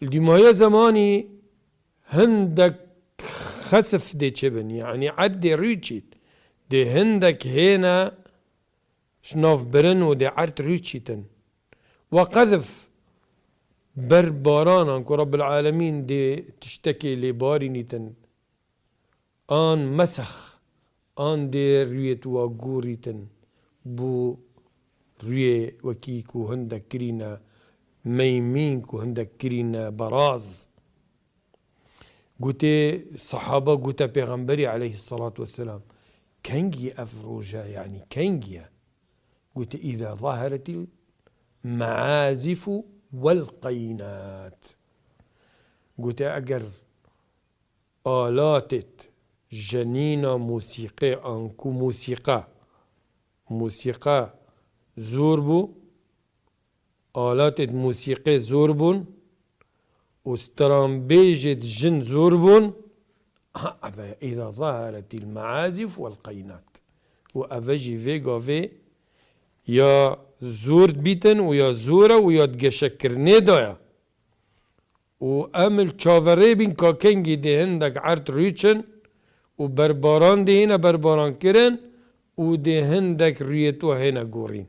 الدماية زماني هندك خسف دي چبن يعني عدي ريتشيت دي هندك هنا شناف برن ودي عرت ريتشيتن وقذف بربارانا رب العالمين دي تشتكي لباري نيتن آن مسخ آن دي ريت وقوريتن بو ري وكيكو هندك كرينا ميمينكو هندك كرينا براز قوتي صحابة قوتا پیغمبري عليه الصلاة والسلام كنجي أفروجا يعني كنجي قوتي إذا ظهرت المعازف والقينات قوتي أجر آلات جنينة موسيقى أنكو موسيقى زوربو آلات موسيقى زوربون واسترامبيجة جن زوربون إذا ظهرت المعازف والقينات وأفجي فيغا في يا زورد بيتن ويا زورة ويا تجشكر نيدايا وأمل تشافري بين كاكنجي دي هندك عرت ريتشن وبرباران دي هنا برباران كرن ودي هندك ريتو هنا قورين